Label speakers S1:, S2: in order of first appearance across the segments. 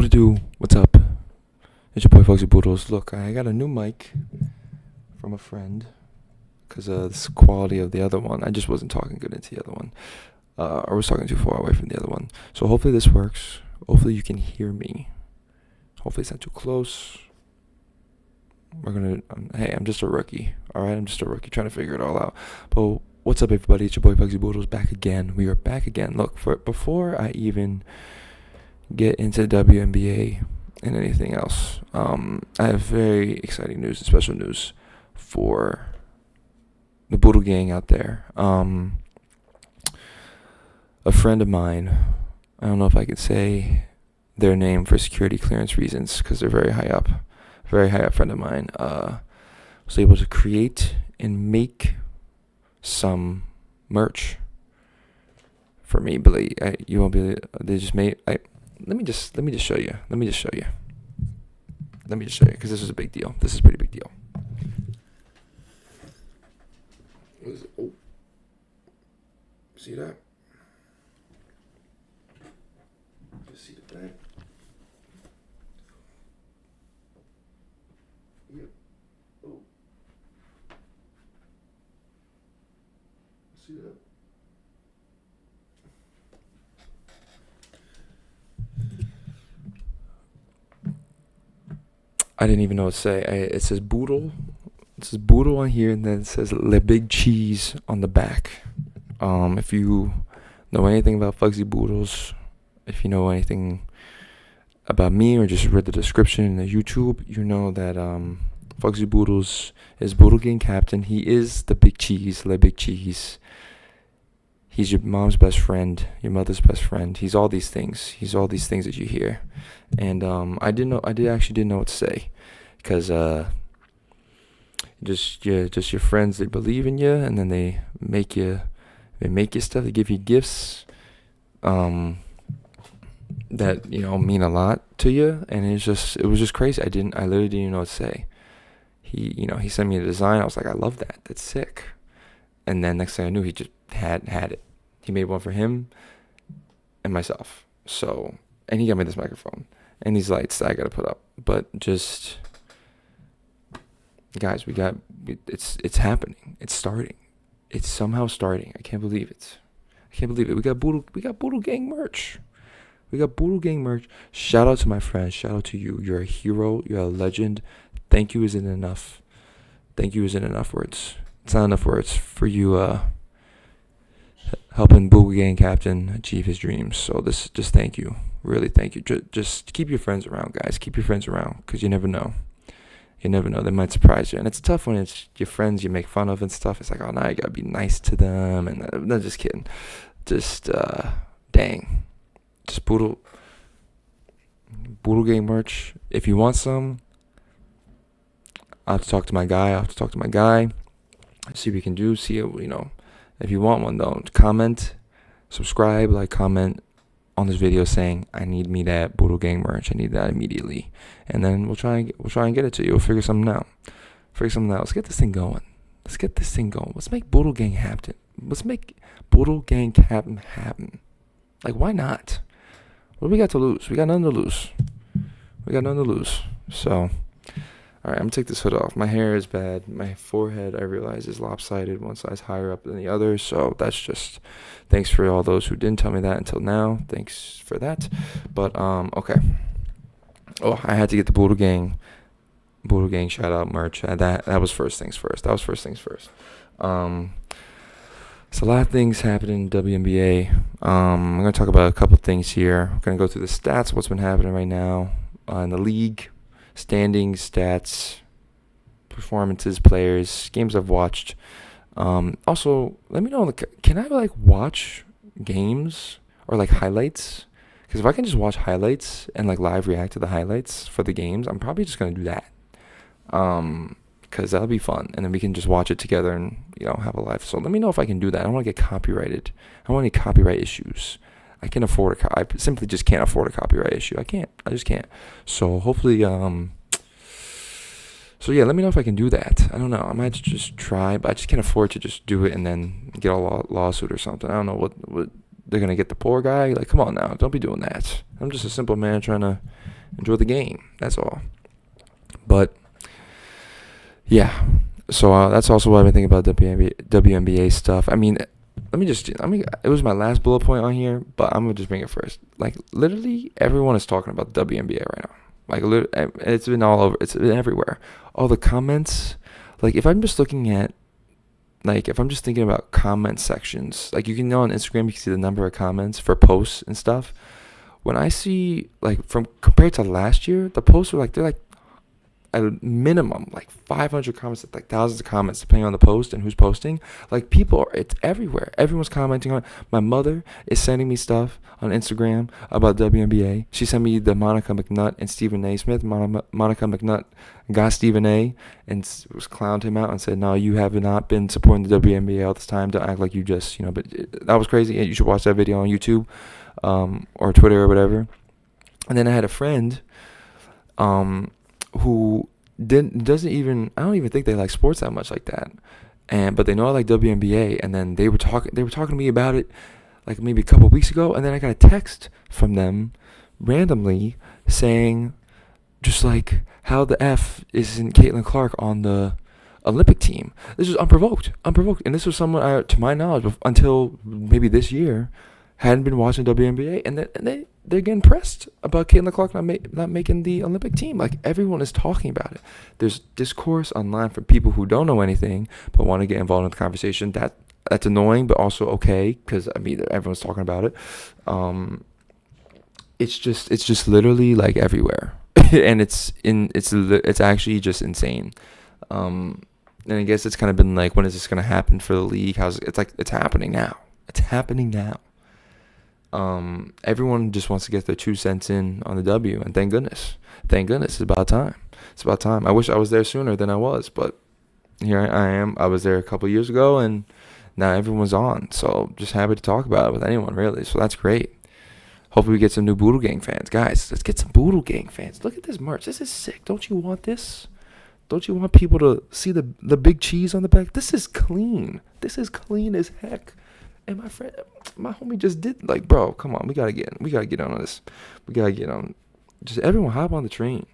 S1: it do? What's up? It's your boy Foxy Boodles. Look, I got a new mic from a friend because of the quality of the other one. I just wasn't talking good into the other one. I was talking too far away from the other one. So hopefully this works. Hopefully you can hear me. Hopefully it's not too close. Hey, I'm just a rookie. Alright, I'm just a rookie trying to figure it all out. But what's up, everybody? It's your boy Foxy Boodles back again. We are back again. Look, before I even get into WNBA and anything else, I have very exciting news and special news for the Boodle gang out there. A friend of mine, I don't know if I could say their name for security clearance reasons because they're very high up friend of mine, was able to create and make some merch for me. But you won't be. They just made. Let me just show you. Let me just show you because this is a big deal. This is a pretty big deal. Oh, see that? Just see the back. Yep. Oh. See that? I didn't even know what to say. It says Boodle. It says Boodle on here, and then it says Le Big Cheese on the back. If you know anything about Fugzy Boodles, if you know anything about me or just read the description in the YouTube, you know that Fugzy Boodles is Boodle Gang captain. He is the Big Cheese, Le Big Cheese. He's your mom's best friend, your mother's best friend. He's all these things. He's all these things that you hear. And I didn't know what to say, because just your friends, they believe in you, and then they make you stuff. They give you gifts that mean a lot to you, and it was just crazy. I literally didn't know what to say. He sent me a design. I was like, I love that. That's sick. And then next thing I knew, he just had it. He made one for him and myself. So, and he got me this microphone and these lights that I gotta put up. But just, guys, it's happening. It's starting. It's somehow starting. I can't believe it. We got Boodle Gang merch. Shout out to my friends. Shout out to you. You're a hero. You're a legend. Thank you isn't enough. Words. It's not enough words for you helping Boodle Gang captain achieve his dreams. So just thank you. Really thank you. Just keep your friends around, guys. Keep your friends around, because you never know. They might surprise you. And it's tough when it's your friends you make fun of and stuff. It's like, oh, now you gotta be nice to them. And no, just kidding. Just, dang. Just Boodle Gang merch. If you want some, I'll have to talk to my guy. See what we can do. If you want one, though, comment, subscribe, comment on this video saying, I need me that Boodle Gang merch. I need that immediately. And then we'll try and get it to you. We'll figure something out. Let's get this thing going. Let's make Boodle Gang happen. Why not? What do we got to lose? We got nothing to lose. So, all right, I'm going to take this hood off. My hair is bad. My forehead, I realize, is lopsided, one size higher up than the other. So that's just, thanks for all those who didn't tell me that until now. Thanks for that. But, okay. Oh, I had to get the Boodle Gang shout out merch. That was first things first. So a lot of things happening in WNBA. I'm going to talk about a couple things here. I'm going to go through the stats, what's been happening right now in the league. Standings, stats, performances, players, games I've watched. Also, let me know, can I watch games or highlights? Because if I can just watch highlights and live react to the highlights for the games, I'm probably just gonna do that. Because that'll be fun, and then we can just watch it together and have a live. So let me know if I can do that. I don't want to get copyrighted. I don't want any copyright issues. I simply just can't afford a copyright issue. I just can't. So hopefully, let me know if I can do that. I don't know. I might just try, but I just can't afford to just do it and then get a lawsuit or something. I don't know what they're going to get the poor guy. Come on now. Don't be doing that. I'm just a simple man trying to enjoy the game. That's all. But yeah, so that's also what I've been thinking about WNBA stuff. I mean, it was my last bullet point on here, but I'm gonna just bring it first. Like, literally, everyone is talking about the WNBA right now. Like, it's been all over. It's been everywhere. All the comments. Like, if I'm just thinking about comment sections, like, you can know on Instagram, you can see the number of comments for posts and stuff. When I see, like, from compared to last year, the posts are like, they're like at a minimum like 500 comments, like thousands of comments depending on the post and who's posting. Like, it's everywhere. Everyone's commenting on it. My mother is sending me stuff on Instagram about WNBA. She sent me the Monica McNutt and Stephen A. Smith. Monica McNutt got Stephen A. and was clowned him out and said, no, you have not been supporting the WNBA all this time. Don't act like you just, but that was crazy. You should watch that video on YouTube or Twitter or whatever. And then I had a friend who doesn't even, I don't even think they like sports that much like that, but they know I like WNBA, and then they were talking to me about it like maybe a couple of weeks ago, and then I got a text from them randomly saying just like, how the F isn't Caitlin Clark on the Olympic team? This was unprovoked, and this was someone to my knowledge until maybe this year hadn't been watching WNBA, and they're getting pressed about Caitlin Clark not making the Olympic team. Like, everyone is talking about it. There's discourse online from people who don't know anything but want to get involved in the conversation. That's annoying, but also okay, because I mean, everyone's talking about it. It's just literally like everywhere, and it's actually just insane. And I guess it's kind of been like, when is this gonna happen for the league? It's happening now. It's happening now. Everyone just wants to get their 2 cents in on the W, and thank goodness, it's about time. I wish I was there sooner than I was, but here I am. I was there a couple years ago, and now everyone's on, so just happy to talk about it with anyone, really. So that's great. Hopefully we get some new Boodle Gang fans. Guys, let's get some Boodle Gang fans. Look at this merch. This is sick. Don't you want this? Don't you want people to see the big cheese on the back? This is clean. This is clean as heck. And my homie just did, like, bro, come on, we gotta get on this. We gotta get on. Just everyone hop on the train.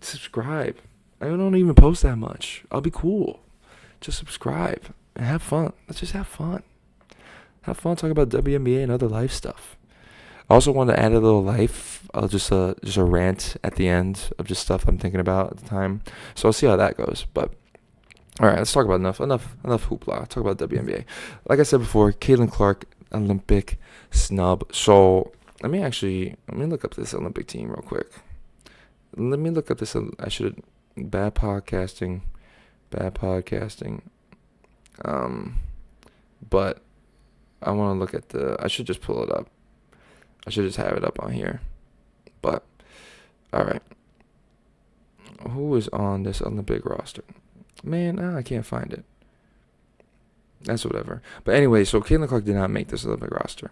S1: Subscribe. I don't even post that much. I'll be cool. Just subscribe and have fun. Let's just have fun. Have fun talking about WNBA and other life stuff. I also wanted to add a little life, just a rant at the end of just stuff I'm thinking about at the time. So I'll see how that goes. But all right, let's talk about enough hoopla. Talk about WNBA. Like I said before, Caitlin Clark, Olympic snub. So let me look up this Olympic team real quick. Let me look up this. I should bad podcasting. But I want to look at I should just pull it up. I should just have it up on here. But all right, who is on this Olympic roster? Man, I can't find it. That's whatever. But anyway, so Caitlin Clark did not make this Olympic roster.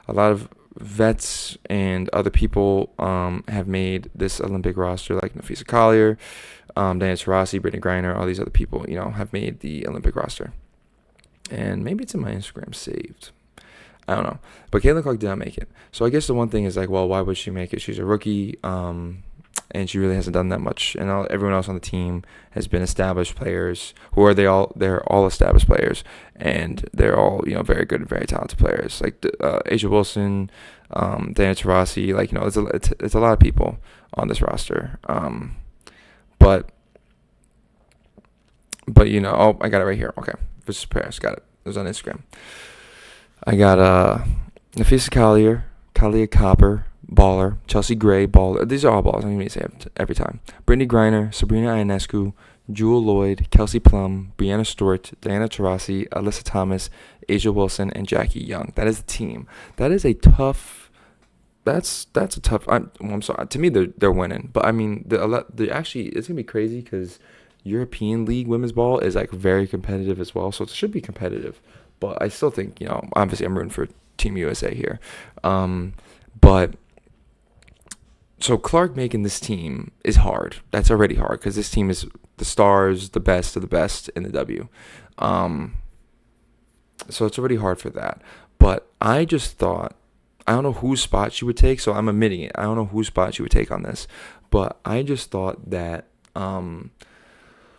S1: A lot of vets and other people have made this Olympic roster, like Nafisa Collier, Diana Taurasi, Brittany Griner, all these other people, have made the Olympic roster. And maybe it's in my Instagram saved. I don't know. But Caitlin Clark did not make it. So I guess the one thing is like, well, why would she make it? She's a rookie. And she really hasn't done that much. And everyone else on the team has been established players. They're all established players, and they're all very good and very talented players. Like Asia Wilson, Diana Taurasi. Like it's a lot of people on this roster. But I got it right here. Okay, versus Paris, got it. It was on Instagram. I got Nafisa Collier, Kalia Copper, baller. Chelsea Gray, baller. These are all ballers. I'm going to say it every time. Brittany Griner, Sabrina Ionescu, Jewel Lloyd, Kelsey Plum, Brianna Stewart, Diana Taurasi, Alyssa Thomas, Asia Wilson, and Jackie Young. That is the team. That is a tough. That's a tough. I'm sorry. To me, they're winning. But I mean, actually, it's gonna be crazy because European League women's ball is like very competitive as well. So it should be competitive. But I still think obviously I'm rooting for Team USA here. But so Clark making this team is hard. That's already hard because this team is the stars, the best of the best in the W. So it's already hard for that. But I just thought I don't know whose spot she would take, so I'm admitting it. I don't know whose spot she would take on this, but I just thought that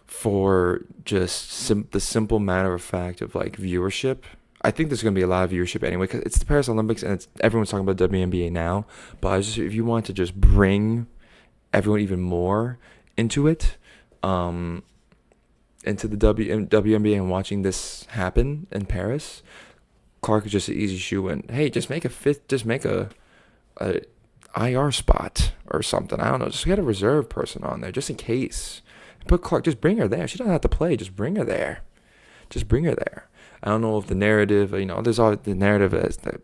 S1: for just the simple matter of fact of like viewership, I think there's gonna be a lot of viewership anyway because it's the Paris Olympics and everyone's talking about WNBA now. But if you want to just bring everyone even more into it, into the WNBA and watching this happen in Paris, Clark is just an easy shoe in. Hey, just make a IR spot or something. I don't know. Just get a reserve person on there just in case. Put Clark. Just bring her there. She doesn't have to play. Just bring her there. Just bring her there. I don't know if the narrative, there's always the narrative as that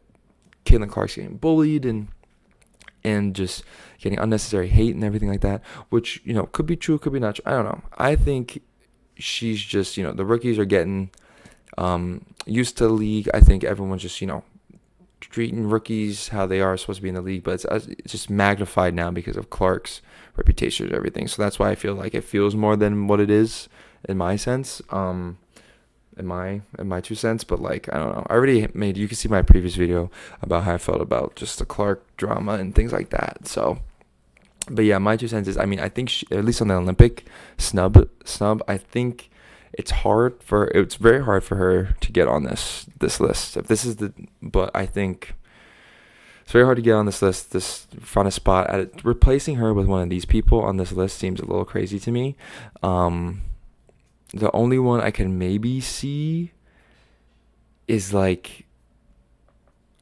S1: Caitlin Clark's getting bullied and just getting unnecessary hate and everything like that, which, could be true, could be not true. I don't know. I think she's just, the rookies are getting used to the league. I think everyone's just, treating rookies how they are supposed to be in the league, but it's just magnified now because of Clark's reputation and everything. So that's why I feel like it feels more than what it is in my sense, in my 2 cents. But like, I don't know. I already you can see my previous video about how I felt about just the Clark drama and things like that. So, but yeah, my 2 cents is, I think at least on the Olympic snub, I think it's very hard for her to get on this list. But I think it's very hard to get on this list, find a spot at it. Replacing her with one of these people on this list seems a little crazy to me. The only one I can maybe see is like,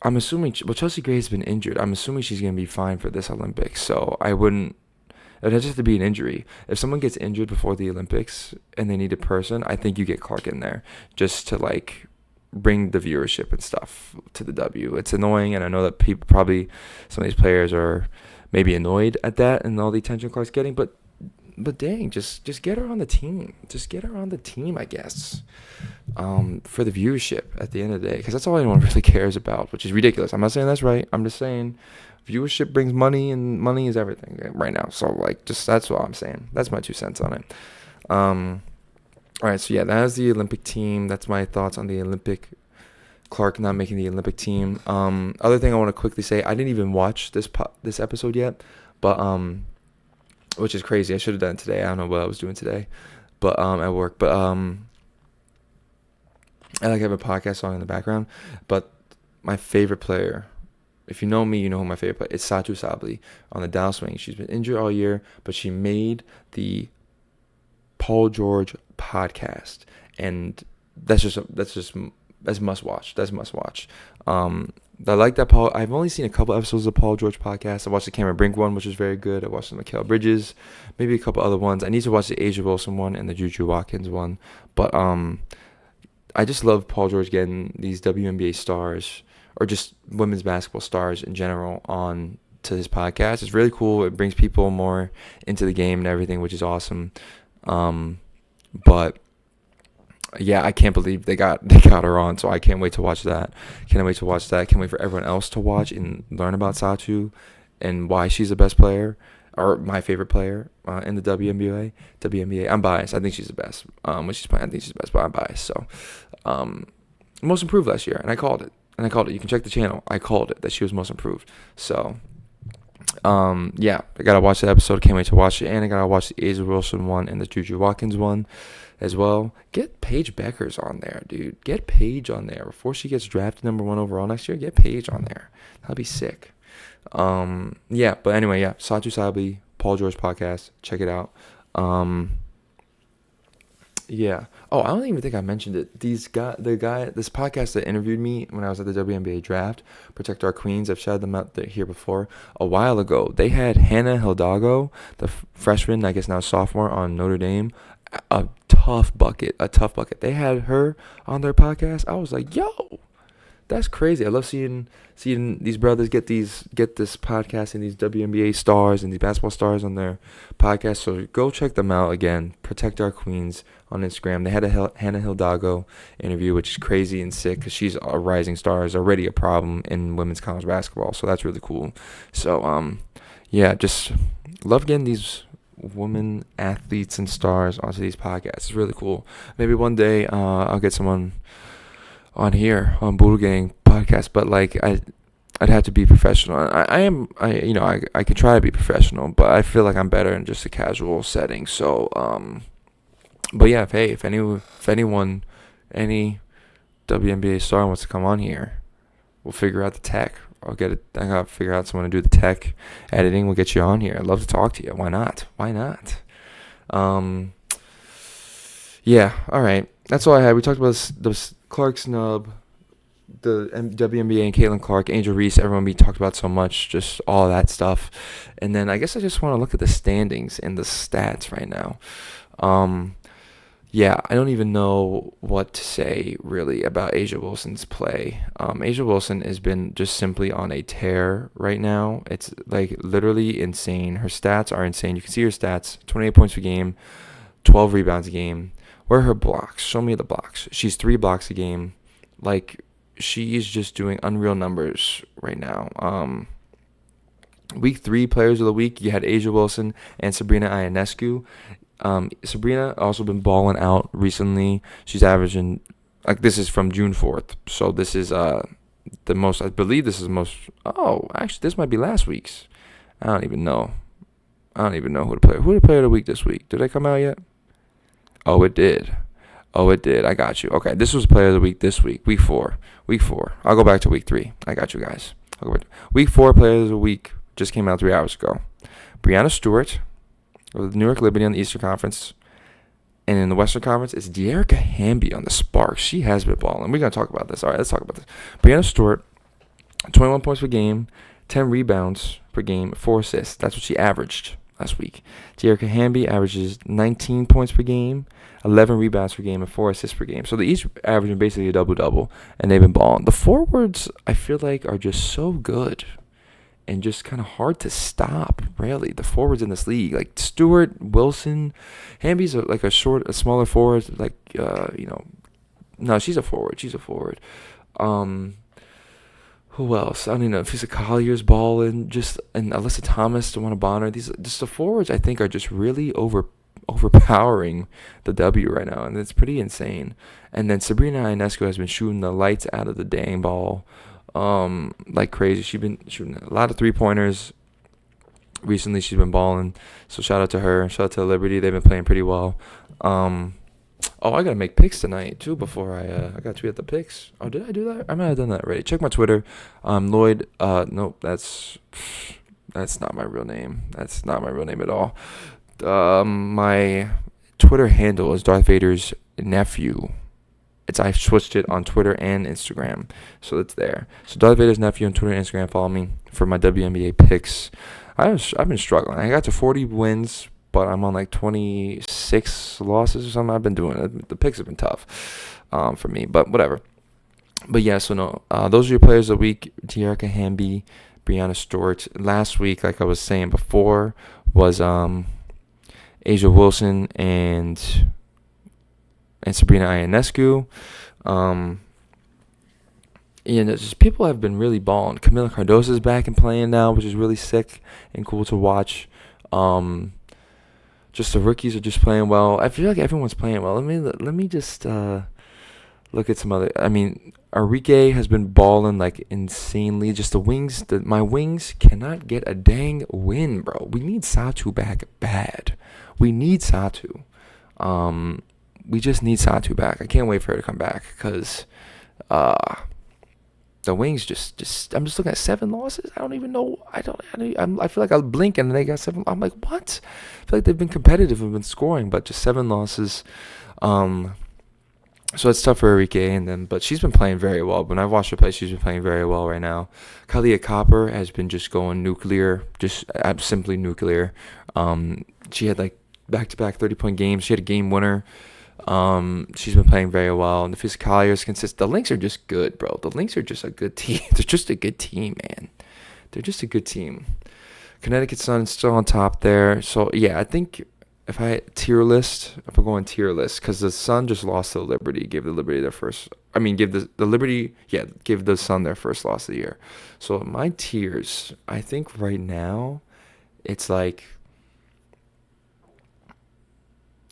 S1: I'm assuming, Chelsea Gray has been injured. I'm assuming she's going to be fine for this Olympics. So it has to be an injury. If someone gets injured before the Olympics and they need a person, I think you get Clark in there just to like bring the viewership and stuff to the W. It's annoying, and I know that some of these players are maybe annoyed at that and all the attention Clark's getting, but dang, just get her on the team. Just get her on the team, I guess, for the viewership at the end of the day, because that's all anyone really cares about, which is ridiculous. I'm not saying that's right. I'm just saying viewership brings money, and money is everything right now. So like, that's what I'm saying. That's my 2 cents on it. All right, so yeah, that is the Olympic team. That's my thoughts on the Olympic. Clark not making the Olympic team. Other thing I want to quickly say, I didn't even watch this episode yet, but which is crazy. I should have done it today. I don't know what I was doing today, but at work. But I have a podcast on in the background. But my favorite player, if you know me, you know who my favorite player is. Satu Sabli on the Dallas Wings. She's been injured all year, but she made the Paul George podcast, and that's must watch. That's must watch. I like that Paul. I've only seen a couple episodes of Paul George podcast. I watched the Cameron Brink one, which was very good. I watched the Mikal Bridges, maybe a couple other ones. I need to watch the Asia Wilson one and the Juju Watkins one. But I just love Paul George getting these WNBA stars, or just women's basketball stars in general, on to his podcast. It's really cool. It brings people more into the game and everything, which is awesome. But yeah, I can't believe they got her on, so I can't wait to watch that. Can't wait for everyone else to watch and learn about Satu and why she's the best player, or my favorite player in the WNBA. I'm biased. I think she's the best. When she's playing, I think she's the best, but I'm biased. So, most improved last year, and I called it. You can check the channel. I called it that she was most improved. So, yeah, I gotta watch that episode. Can't wait to watch it, and I gotta watch the Asia Wilson one and the Juju Watkins one as well. Get Paige Beckers on there, dude. Get Paige on there before she gets drafted number 1 overall next year. Get Paige on there. That'll be sick. Yeah, but anyway, yeah. Satu Sabli, Paul George podcast. Check it out. Yeah. Oh, I don't even think I mentioned it. This podcast that interviewed me when I was at the WNBA draft, Protect Our Queens, I've shouted them out here before. A while ago, they had Hannah Hidalgo, the freshman, I guess now sophomore, on Notre Dame. A tough bucket. They had her on their podcast. I was like, yo, that's crazy. I love seeing these brothers get this podcast and these WNBA stars and these basketball stars on their podcast. So go check them out again. Protect Our Queens on Instagram. They had a Hannah Hidalgo interview, which is crazy and sick because she's a rising star, is already a problem in women's college basketball. So that's really cool. So yeah, just love getting these women athletes and stars onto these podcasts. It's really cool. Maybe one day I'll get someone on here on Boodle Gang podcast, but like I'd have to be professional. I can try to be professional, but I feel like I'm better in just a casual setting. So, but yeah, any WNBA star wants to come on here, we'll figure out the tech. I gotta figure out someone to do the tech editing. We'll get you on here. I'd love to talk to you. Why not? Yeah. All right. That's all I had. We talked about this Clark snub, the WNBA and Caitlin Clark, Angel Reese, everyone we talked about so much, just all that stuff. And then I guess I just want to look at the standings and the stats right now. Yeah, I don't even know what to say really about Asia Wilson's play. Asia Wilson has been just simply on a tear right now. It's like literally insane. Her stats are insane. You can see her stats: 28 points per game, 12 rebounds a game. Where are her blocks? Show me the blocks. She's 3 blocks a game. Like, she's just doing unreal numbers right now. Week 3 players of the week, you had Asia Wilson and Sabrina Ionescu. Sabrina also been balling out recently. She's averaging, like, this is from June 4th. So this is the most, I believe this is the most, actually this might be last week's. I don't even know who the player of the week this week. Did they come out yet? Oh, it did. I got you. Okay, this was player of the week this week, week 4. I'll go back to week 3. I got you guys. Week 4 player of the week just came out 3 hours ago. Brianna Stewart of the New York Liberty on the Eastern Conference. And in the Western Conference, it's De'Erica Hamby on the Sparks. She has been balling. We're going to talk about this. All right, let's talk about this. Brianna Stewart, 21 points per game, 10 rebounds per game, 4 assists. That's what she averaged last week. De'Erica Hamby averages 19 points per game, 11 rebounds per game, and 4 assists per game. So they're each averaging basically a double-double, and they've been balling. The forwards, I feel like, are just so good and just kind of hard to stop, really. The forwards in this league, like Stewart, Wilson, Hamby's a smaller forward. No, she's a forward. Who else? I don't even know. Fisa Collier's balling, and Alyssa Thomas, DeWanna Bonner. These just the forwards, I think, are just really overpowering the W right now, and it's pretty insane. And then Sabrina Ionescu has been shooting the lights out of the dang ball, like crazy. She's been shooting a lot of 3-pointers recently. She's been balling, so shout out to her. Shout out to Liberty. They've been playing pretty well. I gotta make picks tonight too before I got to tweet the picks. Oh, did I do that? I might have done that already. Check my Twitter. Lloyd. Nope. That's not my real name. That's not my real name at all. My Twitter handle is Darth Vader's nephew. I've switched it on Twitter and Instagram, so it's there. So Darth Vader's nephew on Twitter and Instagram. Follow me for my WNBA picks. I've been struggling. I got to 40 wins, but I'm on like 26 losses or something. I've been doing it. The picks have been tough for me, but whatever. But yeah, so no, those are your players of the week: De'Erica Hamby, Brianna Stewart. Last week, like I was saying before, was Asia Wilson and Sabrina Ionescu. Just people have been really balling. Camila Cardoso's back and playing now, which is really sick and cool to watch. Just the rookies are just playing well. I feel like everyone's playing well. Let me just look at some other. I mean, Enrique has been balling like insanely. Just the wings. My wings cannot get a dang win, bro. We need Satu back bad. We need Satu. We just need Satu back. I can't wait for her to come back because the Wings just I'm just looking at 7 losses. I don't even know. I feel like I'll blink and they got 7. I'm like, what? I feel like they've been competitive and been scoring, but just 7 losses. So it's tough for Enrique, but she's been playing very well. When I've watched her play, she's been playing very well right now. Kalia Copper has been just going nuclear, just simply nuclear. She had like back-to-back 30-point games. She had a game winner. She's been playing very well, and the Fisa Collier is consistent. The Lynx are just good, bro. The Lynx are just a good team. They're just a good team, man. They're just a good team. Connecticut Sun is still on top there. So yeah, I think if we're going tier list, because the Sun just lost to the Liberty, gave the Liberty their first. I mean, give the Sun their first loss of the year. So my tiers, I think right now, it's like.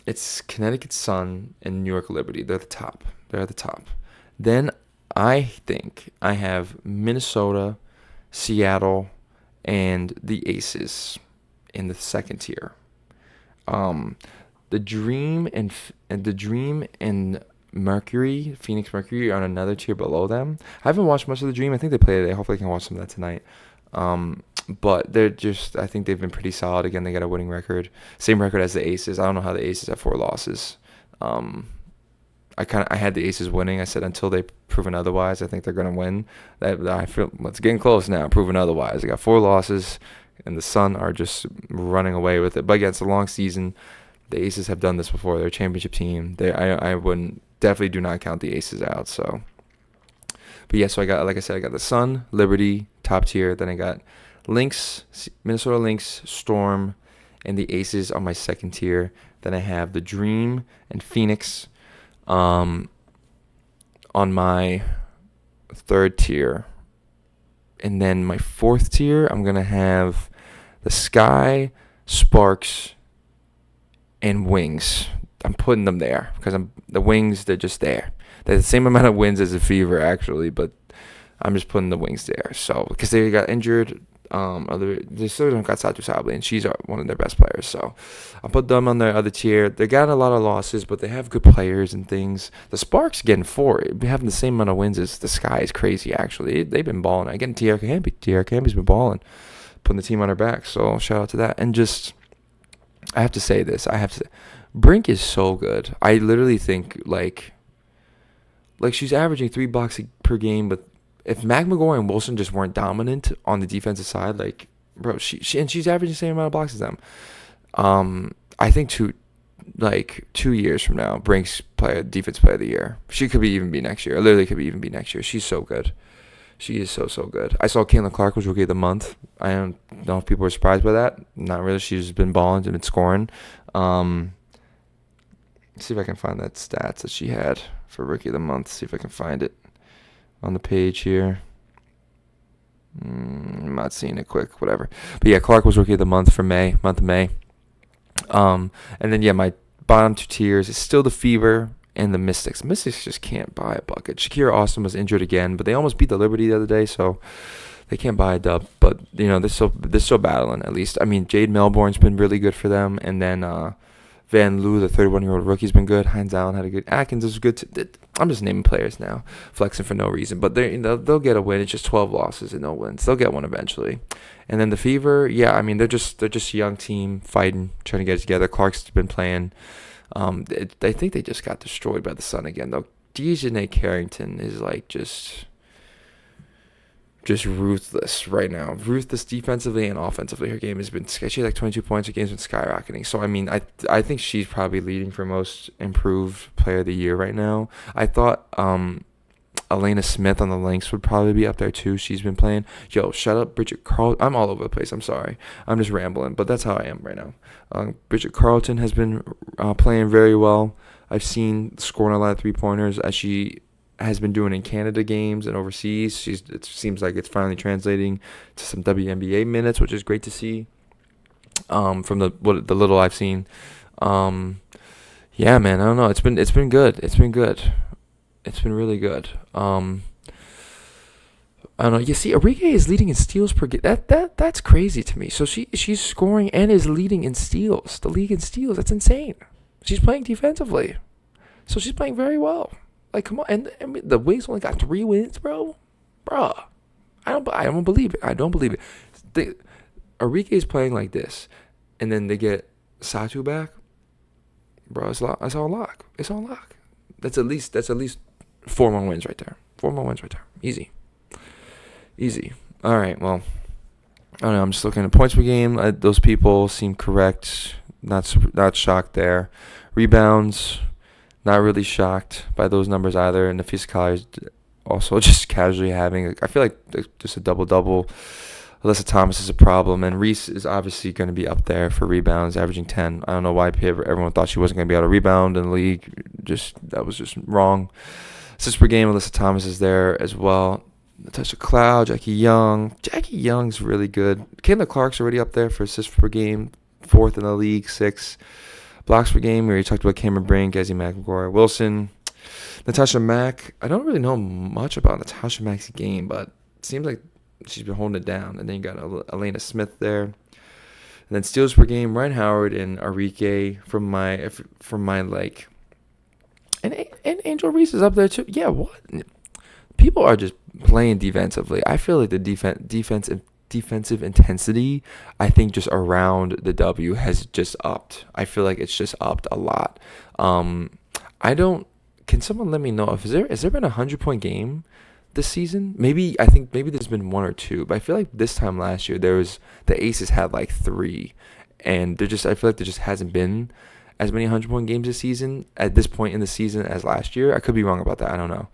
S1: It's Connecticut Sun and New York Liberty. They're at the top. Then I think I have Minnesota, Seattle, and the Aces in the second tier. The Dream and Mercury, Phoenix Mercury, are on another tier below them. I haven't watched much of the Dream. I think they play today. Hopefully, I can watch some of that tonight. But they're just, I think they've been pretty solid. Again, they got a winning record, same record as the Aces. I don't know how the Aces have 4 losses. I had the Aces winning. I said until they proven otherwise, I think they're gonna win. I feel it's getting close now. Proven otherwise, they got 4 losses, and the Sun are just running away with it. But again, it's a long season. The Aces have done this before. They're a championship team. I wouldn't, definitely do not count the Aces out. So, but yeah, so I got, like I said, I got the Sun, Liberty, top tier. Then I got Lynx, Minnesota Lynx, Storm, and the Aces on my second tier. Then I have the Dream and Phoenix on my third tier. And then my fourth tier, I'm going to have the Sky, Sparks, and Wings. I'm putting them there because the Wings, they're just there. They're the same amount of wins as the Fever, actually, but I'm just putting the Wings there. So, because they got injured. They still don't got Satu Sabli, and she's one of their best players. So I'll put them on their other tier. They got a lot of losses, but they have good players and things. The Sparks getting 4, having the same amount of wins as the Sky is crazy. Actually, they've been balling. Again, Tierra Camby's been balling, putting the team on her back. So shout out to that. And just, I have to say this. Brink is so good. I literally think like she's averaging 3 blocks per game, but if McMagor and Wilson just weren't dominant on the defensive side, like, bro, she's averaging the same amount of blocks as them. I think 2 years from now, Brink's defense player of the year. She could even be next year. Literally could even be next year. She's so good. She is so good. I saw Caitlin Clark was rookie of the month. I don't know if people were surprised by that. Not really. She's been balling and been scoring. Let's see if I can find that stats that she had for rookie of the month. See if I can find it on the page here. I'm not seeing it quick, whatever. But yeah, Clark was rookie of the month for month of May. And then yeah, my bottom 2 tiers is still the Fever and the Mystics. The Mystics just can't buy a bucket. Shakira Austin was injured again, but they almost beat the Liberty the other day, so they can't buy a dub. But you know, they're still battling at least. I mean, Jade Melbourne's been really good for them, and then Van Loo, the 31-year-old rookie's been good. Hines Allen had a good. Atkins is good. I'm just naming players now, flexing for no reason. But they'll get a win. It's just 12 losses and no wins. They'll get one eventually. And then the Fever, yeah, I mean they're just a young team fighting, trying to get it together. Clark's been playing. I think they just got destroyed by the Sun again though. Dejanay Carrington is like just ruthless right now. Ruthless defensively and offensively. Her game has been sketchy. Like 22 points. Her game's been skyrocketing. So, I mean, I think she's probably leading for most improved player of the year right now. I thought Elena Smith on the Lynx would probably be up there too. She's been playing. Yo, shut up, Bridget Carlton. I'm all over the place. I'm sorry. I'm just rambling. But that's how I am right now. Bridget Carlton has been playing very well. I've seen scoring a lot of 3-pointers as she has been doing in Canada games and overseas. It seems like it's finally translating to some WNBA minutes, which is great to see. From the little I've seen, yeah, man, I don't know. It's been good. It's been good. It's been really good. I don't know. You see, Arike is leading in steals per game. That's crazy to me. So she's scoring and is leading in steals. The league in steals. That's insane. She's playing defensively, so she's playing very well. Like, come on, and I mean, the Wings only got 3 wins, bruh. I don't believe it. I don't believe it. Arike is playing like this, and then they get Satu back, bro. It's all lock. It's all lock. That's at least 4 more wins right there. 4 more wins right there. Easy. All right. Well, I don't know. I'm just looking at points per game. Those people seem correct. Not shocked there. Rebounds. Not really shocked by those numbers either. And the physicality is also just casually having, I feel like just a double-double. Alyssa Thomas is a problem. And Reese is obviously going to be up there for rebounds, averaging 10. I don't know why everyone thought she wasn't going to be able to rebound in the league. That was just wrong. Assists per game, Alyssa Thomas is there as well. Natasha Cloud, Jackie Young. Jackie Young's really good. Caitlin Clark's already up there for assists per game, 4th in the league, 6th. Blocks per game, we already talked about Cameron Brink, Ezzy McMagor, Wilson, Natasha Mack. I don't really know much about Natasha Mack's game, but it seems like she's been holding it down. And then you got Elena Smith there. And then steals per game, Ryan Howard and Arike from my like, and Angel Reese is up there too. Yeah, what? People are just playing defensively. I feel like the defensive intensity, I think, just around the W has just upped. I feel like it's just upped a lot. I don't. Can someone let me know if has there been a 100-point game this season? Maybe there's been one or two, but I feel like this time last year the Aces had like 3, and I feel like there just hasn't been as many 100-point games this season at this point in the season as last year. I could be wrong about that. I don't know.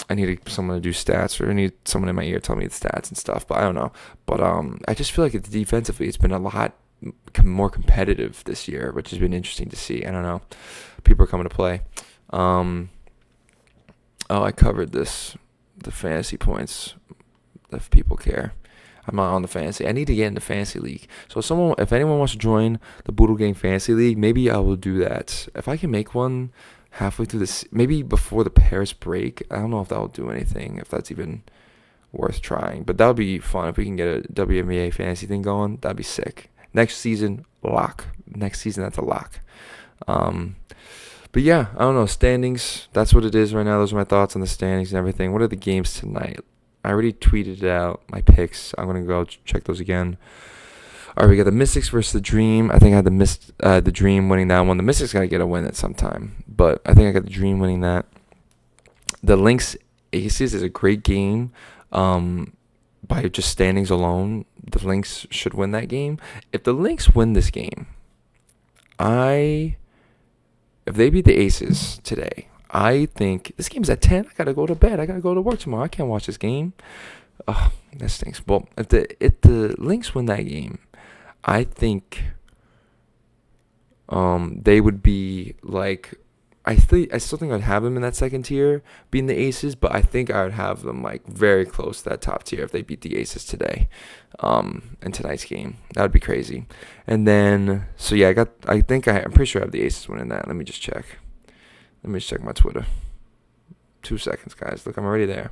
S1: I need someone to do stats, or I need someone in my ear tell me the stats and stuff, but I don't know. But I just feel like defensively it's been a lot more competitive this year, which has been interesting to see. I don't know. People are coming to play. I covered the fantasy points, if people care. I'm not on the fantasy. I need to get into fantasy league. So if anyone wants to join the Boodle Gang Fantasy League, maybe I will do that. If I can make one halfway through this, maybe before the Paris break. I don't know if that will do anything, if that's even worth trying. But that would be fun if we can get a WNBA fantasy thing going. That'd be sick. Next season, lock. Next season, that's a lock. But yeah, I don't know. Standings, that's what it is right now. Those are my thoughts on the standings and everything. What are the games tonight? I already tweeted out my picks. I'm going to go check those again. All right, we got the Mystics versus the Dream. I think I had the Dream winning that one. The Mystics got to get a win at some time, but I think I got the Dream winning that. The Lynx Aces is a great game. By just standings alone, the Lynx should win that game. If the Lynx win this game, if they beat the Aces today, I think this game's at 10. I got to go to bed. I got to go to work tomorrow. I can't watch this game. Oh, that stinks. Well, if the Lynx win that game, I think they would be like, I still think I'd have them in that second tier, being the Aces, but I think I would have them like very close to that top tier if they beat the Aces today, in tonight's game. That would be crazy. And then, so yeah, I'm pretty sure I have the Aces winning that. Let me just check my Twitter. 2 seconds, guys. Look, I'm already there.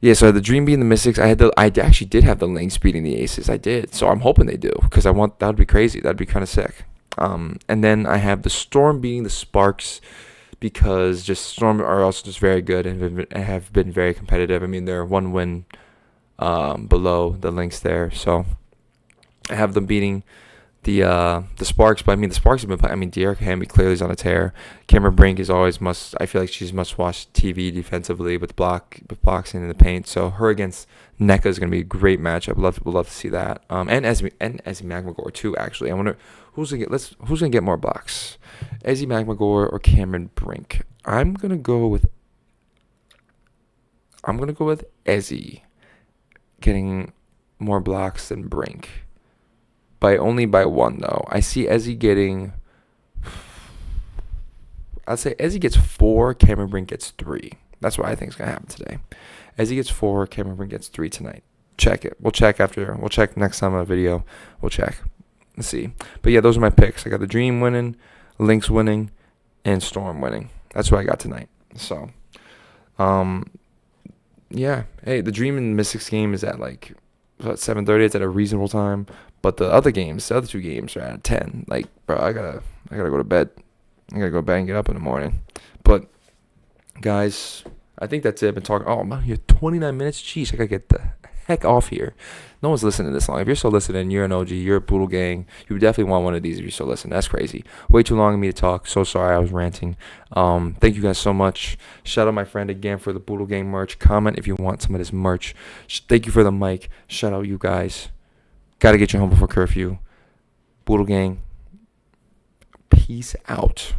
S1: Yeah, so I had the Dream beating the Mystics. I actually did have the Lynx beating the Aces. I did. So I'm hoping they do, because that would be crazy. That'd be kind of sick. And then I have the Storm beating the Sparks, because just Storm are also just very good and have been very competitive. I mean, they're 1 win below the Lynx there. So I have them beating the Sparks, but I mean the Sparks have been playing. I mean, De'Erica Hamby clearly is on a tear. Cameron Brink is always I feel like she's must-watch TV defensively with boxing in the paint. So her against NECA is going to be a great matchup. Would love to see that. And Ezzy McMagor too. Actually, I wonder who's gonna get more blocks, Ezzy McMagor or Cameron Brink. I'm gonna go with Ezzy getting more blocks than Brink. Only by 1 though. I see Ezzy getting. I'd say Ezzy gets 4. Cameron Brink gets 3. That's what I think is gonna happen today. Ezzy gets 4. Cameron Brink gets 3 tonight. Check it. We'll check next time on a video. We'll check. Let's see. But yeah, those are my picks. I got the Dream winning, Lynx winning, and Storm winning. That's what I got tonight. So, yeah. Hey, the Dream and Mystics game is at like 7:30. It's at a reasonable time. But the other 2 games are at 10. Like, bro, I gotta go to bed. I gotta go to bed and get up in the morning. But guys, I think that's it. I've been talking. Oh, I'm out here 29 minutes. Jeez, I gotta get the heck off here. No one's listening this long. If you're still listening, you're an OG. You're a Boodle Gang. You definitely want one of these if you're still listening. That's crazy. Way too long for me to talk. So sorry I was ranting. Thank you guys so much. Shout out my friend again for the Boodle Gang merch. Comment if you want some of this merch. Thank you for the mic. Shout out you guys. Gotta get you home before curfew. Boodle Gang. Peace out.